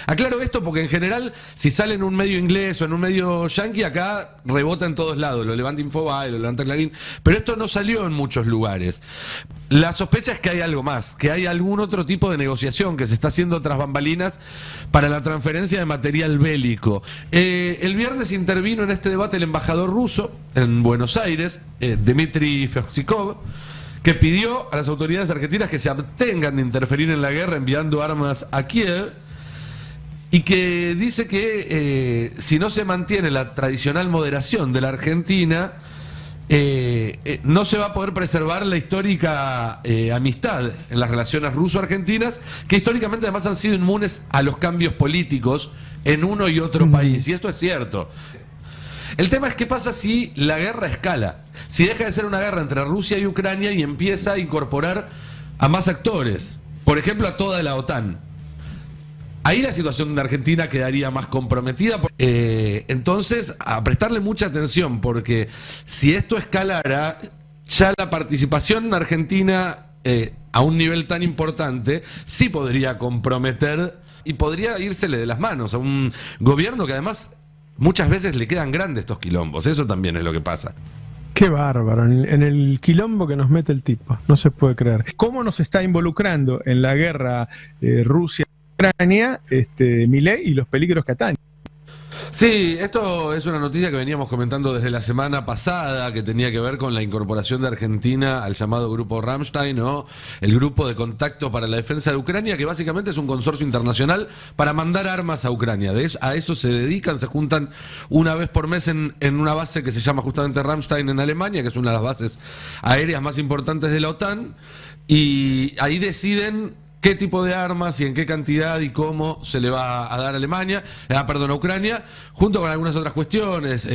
Aclaro esto porque en general, si sale en un medio inglés o en un medio yankee, acá rebota en todos lados, lo levanta Infobae, lo levanta Clarín, pero esto no salió en muchos lugares. La sospecha es que hay algo más, que hay algún otro tipo de negociación que se está haciendo tras bambalinas para la transferencia de material bélico. El viernes intervino en este debate el embajador ruso en Buenos Aires, Dmitry Fevzikov, que pidió a las autoridades argentinas que se abstengan de interferir en la guerra enviando armas a Kiev, y que dice que si no se mantiene la tradicional moderación de la Argentina, no se va a poder preservar la histórica amistad en las relaciones ruso-argentinas, que históricamente además han sido inmunes a los cambios políticos en uno y otro país, y esto es cierto. El tema es qué pasa si la guerra escala, si deja de ser una guerra entre Rusia y Ucrania y empieza a incorporar a más actores, por ejemplo a toda la OTAN. Ahí la situación de Argentina quedaría más comprometida. Entonces, a prestarle mucha atención, porque si esto escalara, ya la participación argentina a un nivel tan importante sí podría comprometer y podría írsele de las manos a un gobierno que además muchas veces le quedan grandes estos quilombos. Eso también es lo que pasa. Qué bárbaro, en el quilombo que nos mete el tipo, no se puede creer. ¿Cómo nos está involucrando en la guerra Rusia-Ucrania Milei y los peligros que atañen? Sí, esto es una noticia que veníamos comentando desde la semana pasada, que tenía que ver con la incorporación de Argentina al llamado grupo Rammstein, o el grupo de contacto para la defensa de Ucrania, que básicamente es un consorcio internacional para mandar armas a Ucrania. A eso se dedican, se juntan una vez por mes en una base que se llama justamente Rammstein en Alemania, que es una de las bases aéreas más importantes de la OTAN, y ahí deciden qué tipo de armas y en qué cantidad y cómo se le va a dar a a Ucrania, junto con algunas otras cuestiones,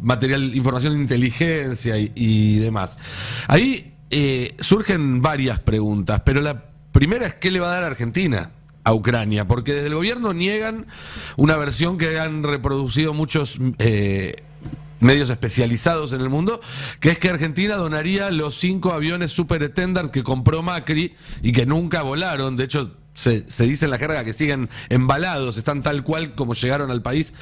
material, información de inteligencia y demás. Ahí surgen varias preguntas, pero la primera es ¿qué le va a dar a Argentina a Ucrania? Porque desde el gobierno niegan una versión que han reproducido muchos medios especializados en el mundo, que es que Argentina donaría los 5 aviones Super Etendard que compró Macri y que nunca volaron. De hecho, se dice en la carga que siguen embalados, están tal cual como llegaron al país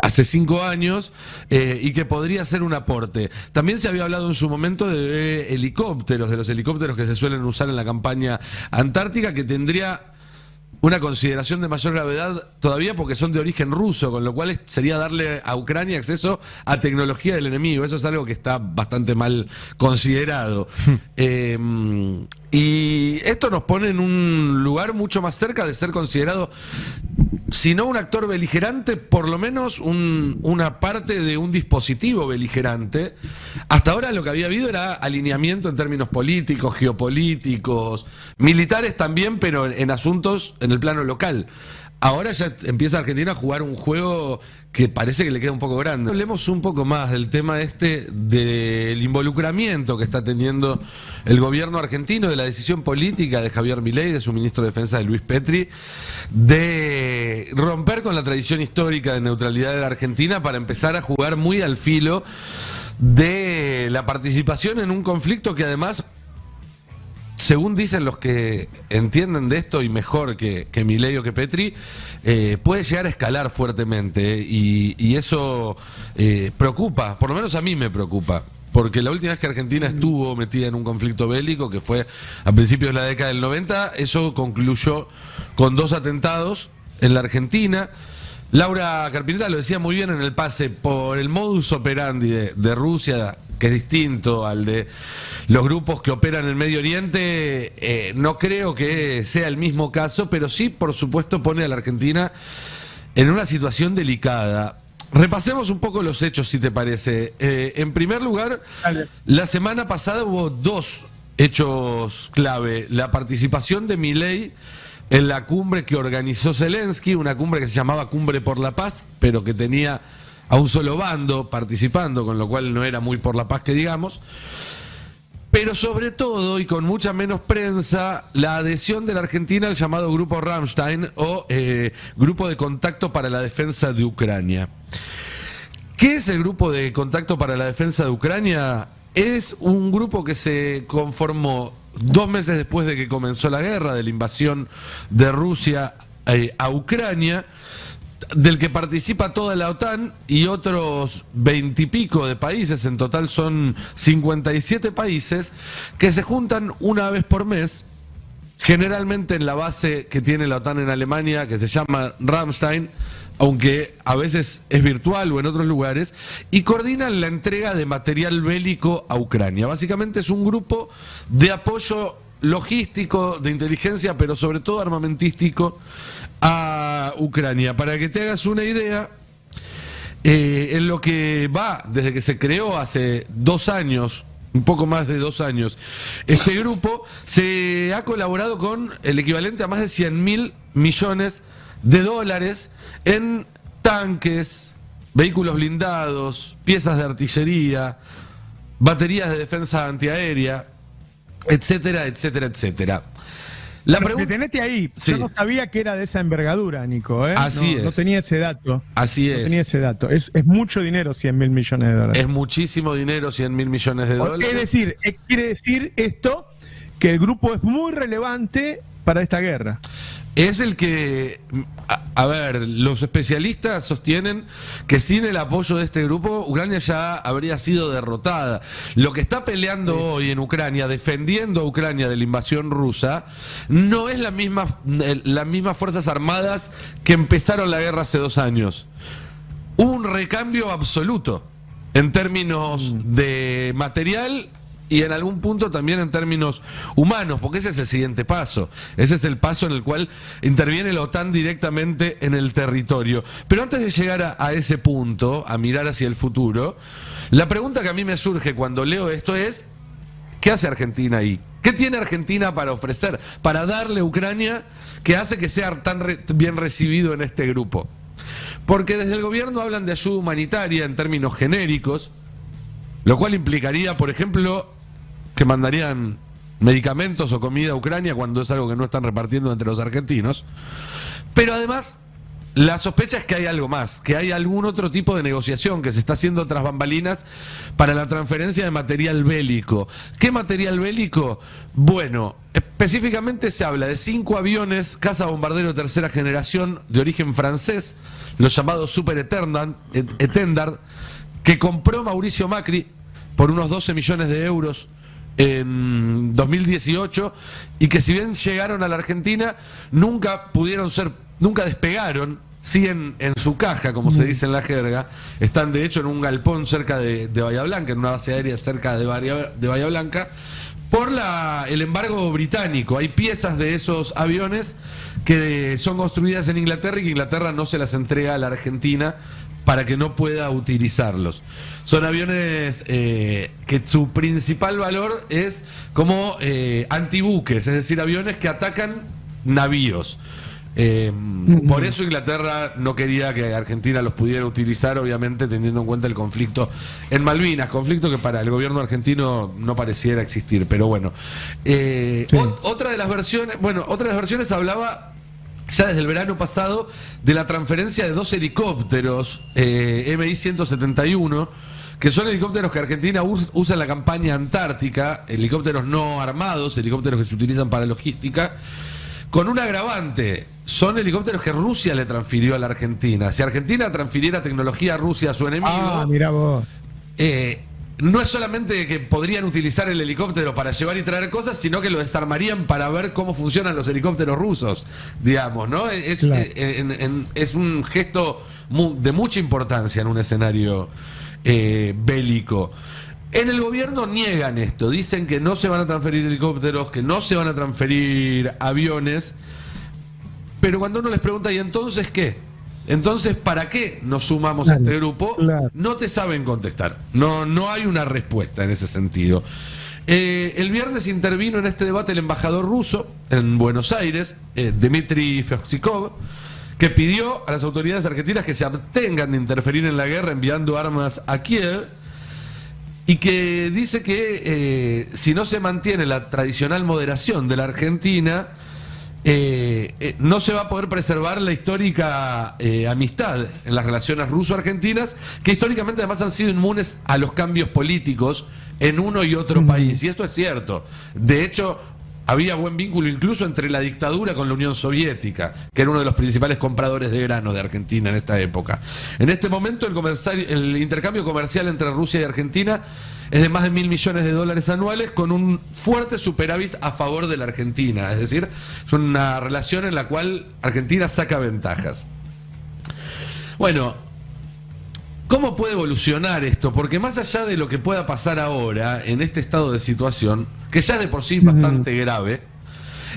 hace 5 años, y que podría ser un aporte. También se había hablado en su momento de helicópteros, de los helicópteros que se suelen usar en la campaña antártica, que tendría una consideración de mayor gravedad todavía porque son de origen ruso, con lo cual sería darle a Ucrania acceso a tecnología del enemigo. Eso es algo que está bastante mal considerado. Y esto nos pone en un lugar mucho más cerca de ser considerado, si no un actor beligerante, por lo menos una parte de un dispositivo beligerante. Hasta ahora lo que había habido era alineamiento en términos políticos, geopolíticos, militares también, pero en asuntos en el plano local. Ahora ya empieza Argentina a jugar un juego que parece que le queda un poco grande. Hablemos un poco más del tema del involucramiento que está teniendo el gobierno argentino, de la decisión política de Javier Milei, de su ministro de Defensa de Luis Petri, de romper con la tradición histórica de neutralidad de la Argentina para empezar a jugar muy al filo de la participación en un conflicto que además, según dicen los que entienden de esto y mejor que Milei o que Petri, puede llegar a escalar fuertemente, y eso preocupa, por lo menos a mí me preocupa, porque la última vez que Argentina estuvo metida en un conflicto bélico, que fue a principios de la década del 90, eso concluyó con 2 atentados en la Argentina. Laura Carpineta lo decía muy bien en el pase, por el modus operandi de Rusia, que es distinto al de los grupos que operan en el Medio Oriente. No creo que sea el mismo caso, pero sí, por supuesto, pone a la Argentina en una situación delicada. Repasemos un poco los hechos, si te parece. En primer lugar, la semana pasada hubo 2 hechos clave. La participación de Milei en la cumbre que organizó Zelensky, una cumbre que se llamaba Cumbre por la Paz, pero que tenía a un solo bando participando, con lo cual no era muy por la paz que digamos. Pero sobre todo, y con mucha menos prensa, la adhesión de la Argentina al llamado Grupo Rammstein, o Grupo de Contacto para la Defensa de Ucrania. ¿Qué es el Grupo de Contacto para la Defensa de Ucrania? Es un grupo que se conformó 2 meses después de que comenzó la guerra, de la invasión de Rusia a Ucrania, del que participa toda la OTAN y otros 20 y pico de países, en total son 57 países, que se juntan una vez por mes, generalmente en la base que tiene la OTAN en Alemania, que se llama Ramstein, aunque a veces es virtual o en otros lugares, y coordinan la entrega de material bélico a Ucrania. Básicamente es un grupo de apoyo logístico, de inteligencia, pero sobre todo armamentístico a Ucrania. Para que te hagas una idea, en lo que va desde que se creó hace 2 años, un poco más de 2 años, este grupo se ha colaborado con el equivalente a más de $100.000 millones en tanques, vehículos blindados, piezas de artillería, baterías de defensa antiaérea, etcétera, etcétera, etcétera. La pregunta, detenete ahí. Sí. Yo no sabía que era de esa envergadura, Nico. Así es. No tenía ese dato. Así es. No tenía ese dato. Es mucho dinero, $100.000 millones de dólares. Es muchísimo dinero, $100.000 millones de dólares. Es decir, quiere decir esto que el grupo es muy relevante para esta guerra. Es el que, a ver, los especialistas sostienen que sin el apoyo de este grupo, Ucrania ya habría sido derrotada. Lo que está peleando hoy en Ucrania, defendiendo a Ucrania de la invasión rusa, no es las mismas fuerzas armadas que empezaron la guerra hace 2 años. Hubo un recambio absoluto en términos de material y en algún punto también en términos humanos, porque ese es el siguiente paso. Ese es el paso en el cual interviene la OTAN directamente en el territorio. Pero antes de llegar a ese punto, a mirar hacia el futuro, la pregunta que a mí me surge cuando leo esto es: ¿qué hace Argentina ahí? ¿Qué tiene Argentina para ofrecer, para darle a Ucrania, que hace que sea tan bien recibido en este grupo? Porque desde el gobierno hablan de ayuda humanitaria en términos genéricos, lo cual implicaría, por ejemplo, que mandarían medicamentos o comida a Ucrania cuando es algo que no están repartiendo entre los argentinos. Pero además, la sospecha es que hay algo más, que hay algún otro tipo de negociación que se está haciendo tras bambalinas para la transferencia de material bélico. ¿Qué material bélico? Bueno, específicamente se habla de 5 aviones cazabombardero de 3ª generación de origen francés, los llamados Super Etendard, que compró Mauricio Macri por unos 12 millones de euros en 2018, y que si bien llegaron a la Argentina, nunca despegaron, siguen en su caja, como se dice en la jerga. Están de hecho en un galpón cerca de Bahía Blanca, en una base aérea cerca de Bahía Blanca, por el embargo británico. Hay piezas de esos aviones que son construidas en Inglaterra y que Inglaterra no se las entrega a la Argentina para que no pueda utilizarlos. Son aviones que su principal valor es como antibuques, es decir, aviones que atacan navíos. Por eso Inglaterra no quería que Argentina los pudiera utilizar, obviamente teniendo en cuenta el conflicto en Malvinas, conflicto que para el gobierno argentino no pareciera existir, pero bueno. Otra de las versiones hablaba ya desde el verano pasado de la transferencia de 2 helicópteros MI-171, que son helicópteros que Argentina usa en la campaña antártica, helicópteros no armados, helicópteros que se utilizan para logística, con un agravante: son helicópteros que Rusia le transfirió a la Argentina. Si Argentina transfiriera tecnología a Rusia, a su enemigo, mirá vos. No es solamente que podrían utilizar el helicóptero para llevar y traer cosas, sino que lo desarmarían para ver cómo funcionan los helicópteros rusos, digamos, ¿no? Claro. Es un gesto de mucha importancia en un escenario bélico. En el gobierno niegan esto, dicen que no se van a transferir helicópteros, que no se van a transferir aviones, pero cuando uno les pregunta, ¿y entonces qué? Entonces, ¿para qué nos sumamos a este grupo? Claro. No te saben contestar. No hay una respuesta en ese sentido. El viernes intervino en este debate el embajador ruso en Buenos Aires, Dmitry Fevzikov, que pidió a las autoridades argentinas que se abstengan de interferir en la guerra enviando armas a Kiev, y que dice que si no se mantiene la tradicional moderación de la Argentina, no se va a poder preservar la histórica amistad en las relaciones ruso-argentinas, que históricamente además han sido inmunes a los cambios políticos en uno y otro país. Y esto es cierto. De hecho, había buen vínculo incluso entre la dictadura con la Unión Soviética, que era uno de los principales compradores de granos de Argentina en esta época. En este momento el intercambio comercial entre Rusia y Argentina es de más de 1.000 millones de dólares anuales, con un fuerte superávit a favor de la Argentina. Es decir, es una relación en la cual Argentina saca ventajas. Bueno, ¿cómo puede evolucionar esto? Porque más allá de lo que pueda pasar ahora en este estado de situación, que ya es de por sí bastante grave,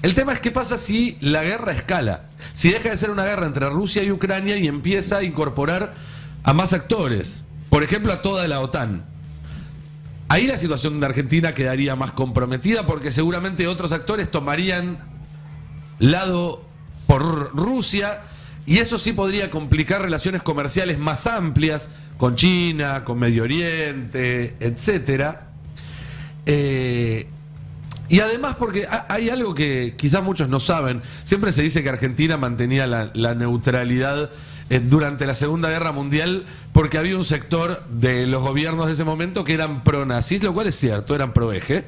el tema es qué pasa si la guerra escala, si deja de ser una guerra entre Rusia y Ucrania y empieza a incorporar a más actores, por ejemplo a toda la OTAN. Ahí la situación de Argentina quedaría más comprometida, porque seguramente otros actores tomarían lado por Rusia, y eso sí podría complicar relaciones comerciales más amplias con China, con Medio Oriente, etcétera. Y además porque hay algo que quizás muchos no saben. Siempre se dice que Argentina mantenía la neutralidad durante la Segunda Guerra Mundial porque había un sector de los gobiernos de ese momento que eran pro-nazis, lo cual es cierto, eran pro-eje.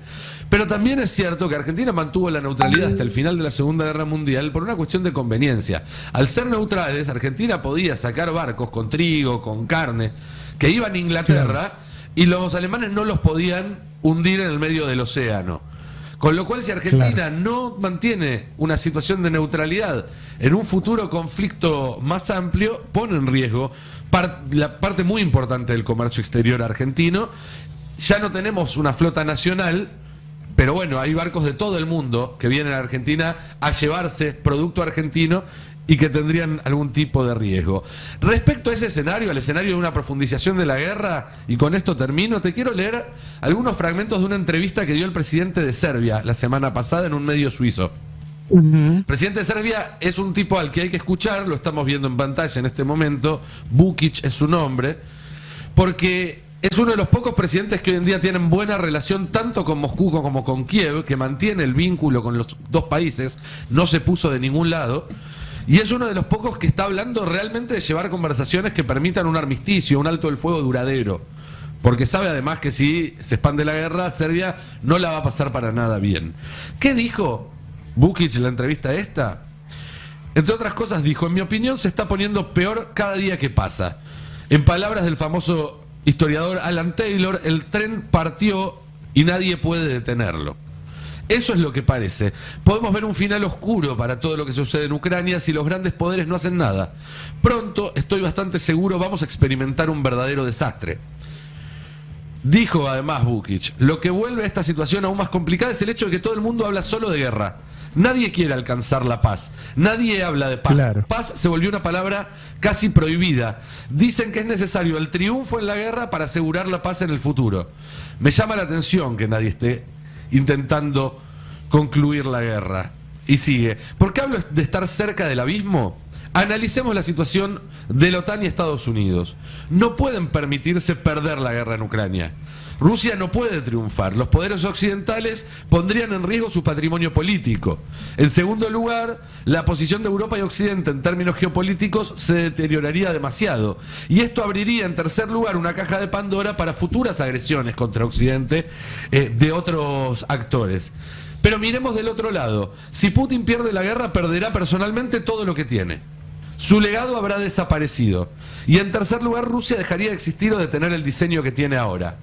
Pero también es cierto que Argentina mantuvo la neutralidad hasta el final de la Segunda Guerra Mundial por una cuestión de conveniencia. Al ser neutrales, Argentina podía sacar barcos con trigo, con carne, que iban a Inglaterra, y los alemanes no los podían hundir en el medio del océano. Con lo cual, si Argentina no mantiene una situación de neutralidad en un futuro conflicto más amplio, pone en riesgo la parte muy importante del comercio exterior argentino. Ya no tenemos una flota nacional, pero bueno, hay barcos de todo el mundo que vienen a Argentina a llevarse producto argentino y que tendrían algún tipo de riesgo. Respecto a ese escenario, al escenario de una profundización de la guerra, y con esto termino, te quiero leer algunos fragmentos de una entrevista que dio el presidente de Serbia la semana pasada en un medio suizo. El presidente de Serbia es un tipo al que hay que escuchar, lo estamos viendo en pantalla en este momento, Vučić es su nombre, porque es uno de los pocos presidentes que hoy en día tienen buena relación tanto con Moscú como con Kiev, que mantiene el vínculo con los dos países, no se puso de ningún lado. Y es uno de los pocos que está hablando realmente de llevar conversaciones que permitan un armisticio, un alto del fuego duradero. Porque sabe además que si se expande la guerra, Serbia no la va a pasar para nada bien. ¿Qué dijo Vučić en la entrevista esta? Entre otras cosas dijo: en mi opinión se está poniendo peor cada día que pasa. En palabras del famoso historiador Alan Taylor, el tren partió y nadie puede detenerlo. Eso es lo que parece. Podemos ver un final oscuro para todo lo que sucede en Ucrania si los grandes poderes no hacen nada. Pronto, estoy bastante seguro, vamos a experimentar un verdadero desastre. Dijo además Vučić: lo que vuelve a esta situación aún más complicada es el hecho de que todo el mundo habla solo de guerra. Nadie quiere alcanzar la paz. Nadie habla de paz. Claro. Paz se volvió una palabra casi prohibida. Dicen que es necesario el triunfo en la guerra para asegurar la paz en el futuro. Me llama la atención que nadie esté intentando concluir la guerra. Y sigue: ¿por qué hablo de estar cerca del abismo? Analicemos la situación de la OTAN y Estados Unidos. No pueden permitirse perder la guerra en Ucrania. Rusia no puede triunfar. Los poderes occidentales pondrían en riesgo su patrimonio político. En segundo lugar, la posición de Europa y Occidente en términos geopolíticos se deterioraría demasiado. Y esto abriría, en tercer lugar, una caja de Pandora para futuras agresiones contra Occidente de otros actores. Pero miremos del otro lado. Si Putin pierde la guerra, perderá personalmente todo lo que tiene. Su legado habrá desaparecido. Y en tercer lugar, Rusia dejaría de existir o de tener el diseño que tiene ahora.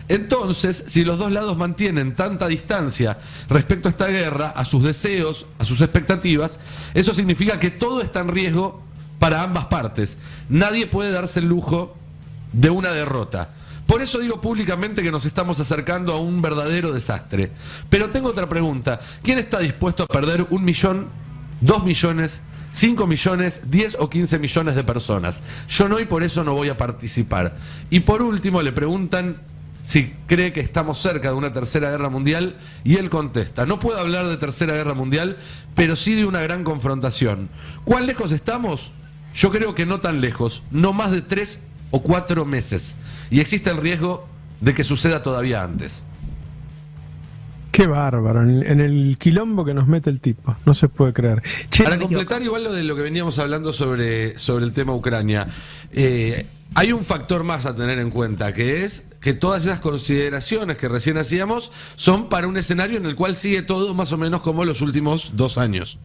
Entonces, si los dos lados mantienen tanta distancia respecto a esta guerra, a sus deseos, a sus expectativas, eso significa que todo está en riesgo para ambas partes. Nadie puede darse el lujo de una derrota. Por eso digo públicamente que nos estamos acercando a un verdadero desastre. Pero tengo otra pregunta. ¿Quién está dispuesto a perder 1 millón, 2 millones, 5 millones, 10 o 15 millones de personas? Yo no, y por eso no voy a participar. Y por último le preguntan si cree que estamos cerca de una tercera guerra mundial, y él contesta: no puedo hablar de tercera guerra mundial, pero sí de una gran confrontación. ¿Cuán lejos estamos? Yo creo que no tan lejos, no más de 3 o 4 meses, y existe el riesgo de que suceda todavía antes. Qué bárbaro, en el quilombo que nos mete el tipo, no se puede creer. Para completar igual lo de lo que veníamos hablando sobre el tema Ucrania, hay un factor más a tener en cuenta, que es que todas esas consideraciones que recién hacíamos son para un escenario en el cual sigue todo más o menos como los últimos 2 años.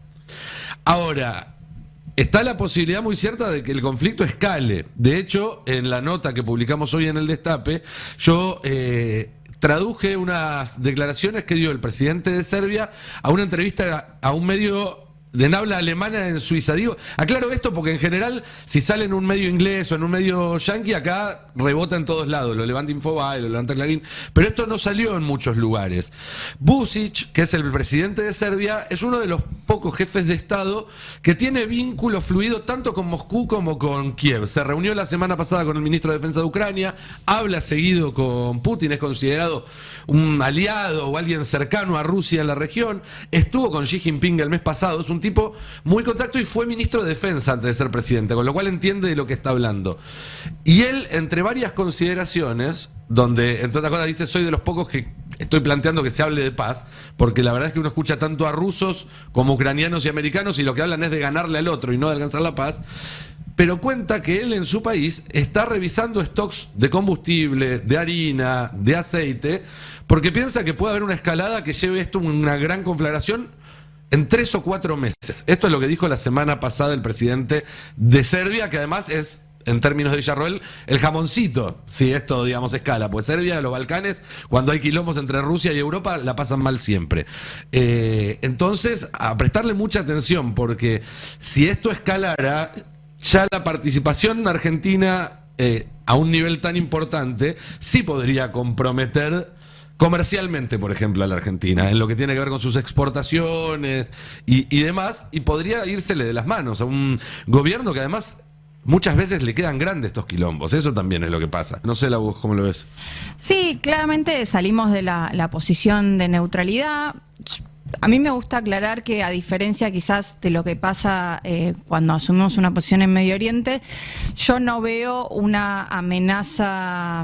Ahora, está la posibilidad muy cierta de que el conflicto escale. De hecho, en la nota que publicamos hoy en El Destape, yo traduje unas declaraciones que dio el presidente de Serbia a una entrevista a un medio de habla alemana en Suiza. Digo, aclaro esto porque en general, si sale en un medio inglés o en un medio yanqui, acá rebota en todos lados, lo levanta Infobae, lo levanta Clarín, pero esto no salió en muchos lugares. Vučić, que es el presidente de Serbia, es uno de los pocos jefes de Estado que tiene vínculo fluido tanto con Moscú como con Kiev. Se reunió la semana pasada con el ministro de Defensa de Ucrania, habla seguido con Putin, es considerado un aliado o alguien cercano a Rusia en la región, estuvo con Xi Jinping el mes pasado, es un tipo muy contacto y fue ministro de Defensa antes de ser presidente, con lo cual entiende de lo que está hablando. Y él, entre varias consideraciones, donde entre otras cosas dice: soy de los pocos que estoy planteando que se hable de paz, porque la verdad es que uno escucha tanto a rusos como ucranianos y americanos y lo que hablan es de ganarle al otro y no de alcanzar la paz. Pero cuenta que él en su país está revisando stocks de combustible, de harina, de aceite, porque piensa que puede haber una escalada que lleve esto a una gran conflagración en 3 o 4 meses. Esto es lo que dijo la semana pasada el presidente de Serbia, que además es, en términos de Villarroel, el jamoncito, si esto, digamos, escala. Pues Serbia, los Balcanes, cuando hay quilombos entre Rusia y Europa, la pasan mal siempre. Entonces, a prestarle mucha atención, porque si esto escalara, ya la participación argentina a un nivel tan importante sí podría comprometer comercialmente, por ejemplo, a la Argentina, en lo que tiene que ver con sus exportaciones y demás, y podría írsele de las manos a un gobierno que además muchas veces le quedan grandes estos quilombos. Eso también es lo que pasa. No sé, Lau, ¿cómo lo ves? Sí, claramente salimos de la posición de neutralidad. A mí me gusta aclarar que, a diferencia quizás de lo que pasa cuando asumimos una posición en Medio Oriente, yo no veo una amenaza,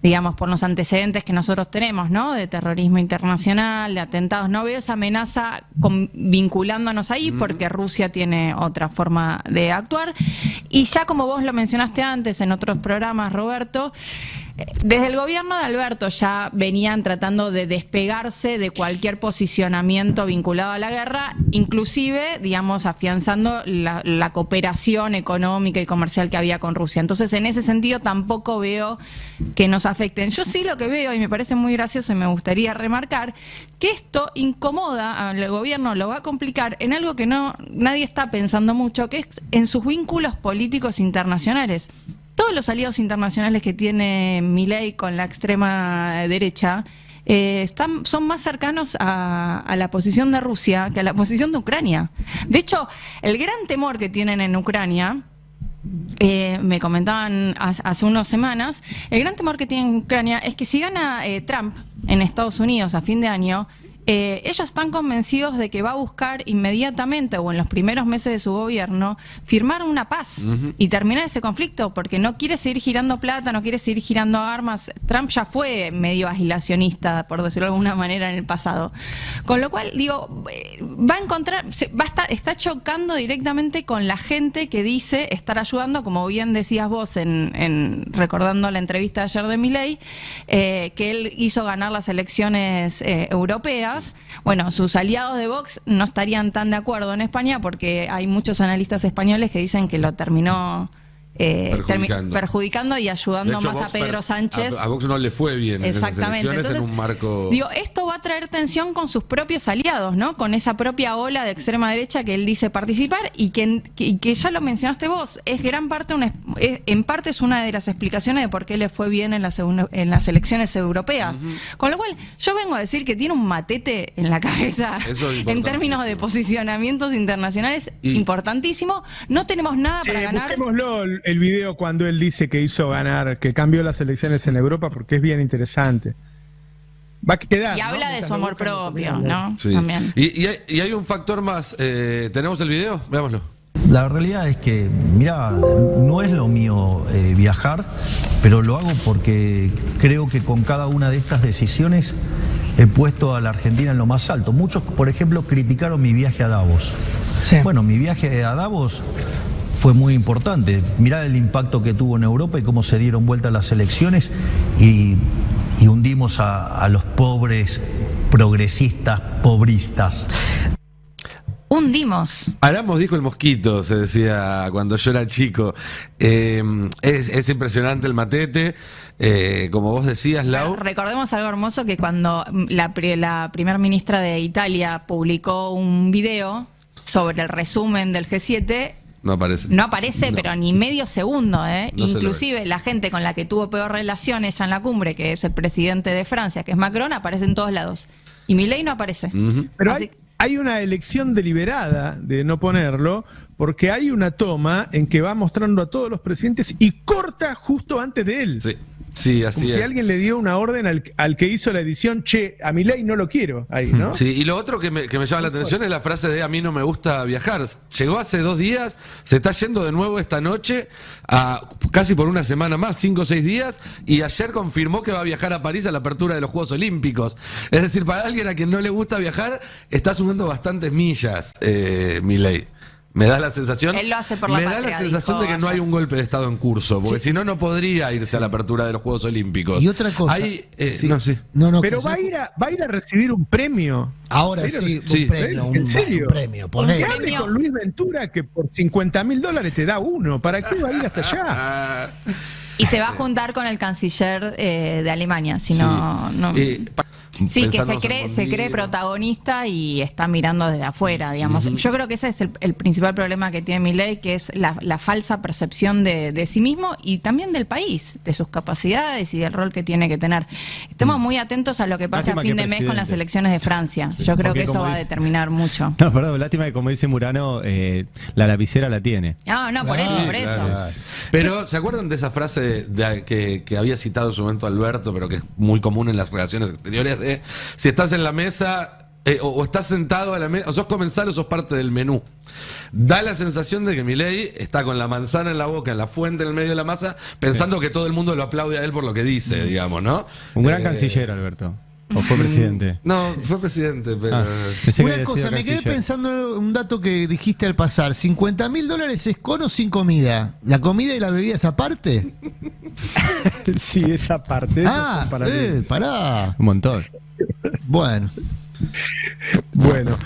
digamos, por los antecedentes que nosotros tenemos, ¿no? De terrorismo internacional, de atentados. No veo esa amenaza vinculándonos ahí, porque Rusia tiene otra forma de actuar. Y ya, como vos lo mencionaste antes en otros programas, Roberto, desde el gobierno de Alberto ya venían tratando de despegarse de cualquier posicionamiento vinculado a la guerra, inclusive, digamos, afianzando la cooperación económica y comercial que había con Rusia. Entonces, en ese sentido, tampoco veo que nos afecten. Yo sí lo que veo, y me parece muy gracioso y me gustaría remarcar, que esto incomoda al gobierno, lo va a complicar en algo que nadie está pensando mucho, que es en sus vínculos políticos internacionales. Todos los aliados internacionales que tiene Milei con la extrema derecha son más cercanos a la posición de Rusia que a la posición de Ucrania. De hecho, el gran temor que tienen en Ucrania, me comentaban hace unas semanas, el gran temor que tienen en Ucrania es que si gana Trump en Estados Unidos a fin de año, ellos están convencidos de que va a buscar inmediatamente o en los primeros meses de su gobierno firmar una paz y terminar ese conflicto, porque no quiere seguir girando plata, no quiere seguir girando armas. Trump ya fue medio agilacionista, por decirlo de alguna manera, en el pasado. Con lo cual, digo, está chocando directamente con la gente que dice estar ayudando, como bien decías vos recordando la entrevista de ayer de Milei, que él hizo ganar las elecciones europeas. Bueno, sus aliados de Vox no estarían tan de acuerdo en España, porque hay muchos analistas españoles que dicen que lo terminó perjudicando y ayudando hecho, más Vox a Pedro Sánchez. A Vox no le fue bien. Exactamente. En esas elecciones. Entonces, en un marco... digo, esto va a traer tensión con sus propios aliados, ¿no? Con esa propia ola de extrema derecha que él dice participar y que ya lo mencionaste vos, es gran parte, en parte es una de las explicaciones de por qué le fue bien en las elecciones europeas. Con lo cual, yo vengo a decir que tiene un matete en la cabeza en términos de posicionamientos internacionales importantísimo. No tenemos nada para ganar. Busquémoslo el video cuando él dice que hizo ganar, que cambió las elecciones en Europa, porque es bien interesante. Va a quedar, y habla de su amor propio, ¿no? Sí. También. Y hay un factor más. ¿Tenemos el video? Veámoslo. La realidad es que, mira, no es lo mío viajar, pero lo hago porque creo que con cada una de estas decisiones he puesto a la Argentina en lo más alto. Muchos, por ejemplo, criticaron mi viaje a Davos. Sí. Bueno, mi viaje a Davos fue muy importante. Mirá el impacto que tuvo en Europa y cómo se dieron vuelta las elecciones y hundimos a los pobres progresistas, pobristas. Hundimos. Aramos dijo el mosquito, se decía cuando yo era chico. Es impresionante el matete, como vos decías, Lau. Recordemos algo hermoso, que cuando la primera ministra de Italia publicó un video sobre el resumen del G7, No aparece. no aparece, No. pero ni medio segundo, ¿eh? No se lo Inclusive la gente con la que tuvo peor relación ella en la cumbre, que es el presidente de Francia, que es Macron, aparece en todos lados. Y Milei no aparece. Ujú. Pero Así- hay una elección deliberada de no ponerlo, porque hay una toma en que va mostrando a todos los presidentes y corta justo antes de él. Sí, sí, Como así si es. alguien le dio una orden al que hizo la edición, che, a Milei no lo quiero, ahí, ¿no? Sí, y lo otro que me llama la atención es la frase de a mí no me gusta viajar. Llegó hace 2 días, se está yendo de nuevo esta noche, casi por una semana más, 5 o 6 días, y ayer confirmó que va a viajar a París a la apertura de los Juegos Olímpicos. Es decir, para alguien a quien no le gusta viajar, está sumando bastantes millas, Milei. Me da la sensación. Él lo hace por la Me da patria, la sensación dijo de que no hay ayer. un golpe de Estado en curso, porque Sí. si no, no podría irse a la apertura de los Juegos Olímpicos. Y otra cosa. Hay, sí. no, sí. No, Pero que va yo- a ir a recibir un premio. Ahora Pero- sí, sí. un premio, ¿En serio? un premio, ponele. Que hable con Luis Ventura, que por $50.000 te da uno. ¿Para qué va a ir hasta allá? Ah, Y se va a juntar con el canciller de Alemania, si sí. no... Sí, que Pensamos en se cree Bondido. protagonista y está mirando desde afuera, digamos. Yo creo que ese es el principal problema que tiene Milei, que es la falsa percepción de sí mismo y también del país, de sus capacidades y del rol que tiene que tener. Estemos muy atentos a lo que pasa Lástima a fin que de mes con presidente. las elecciones de Francia. Yo creo Porque que eso como va a dice- determinar mucho. No, perdón, lástima que como dice Murano, la lapicera la tiene. No, por eso, por eso. Claro. Pero, ¿se acuerdan de esa frase que había citado en su momento Alberto, pero que es muy común en las relaciones exteriores? De si estás en la mesa o estás sentado a la mesa, o sos comensal o sos parte del menú. Da la sensación de que Milei está con la manzana en la boca, en la fuente en el medio de la masa, pensando que todo el mundo lo aplaude a él por lo que dice, digamos, ¿no? Un gran Eh, canciller, Alberto. ¿O fue presidente? No, fue presidente, pero. Ah, pensé que Una había cosa, sido me quedé canciller. pensando un dato que dijiste al pasar. $50.000 es con o sin comida. ¿La comida y la bebida es aparte? Sí, esa parte. esas Ah, son paralelas. pará. Un montón. Bueno. Bueno,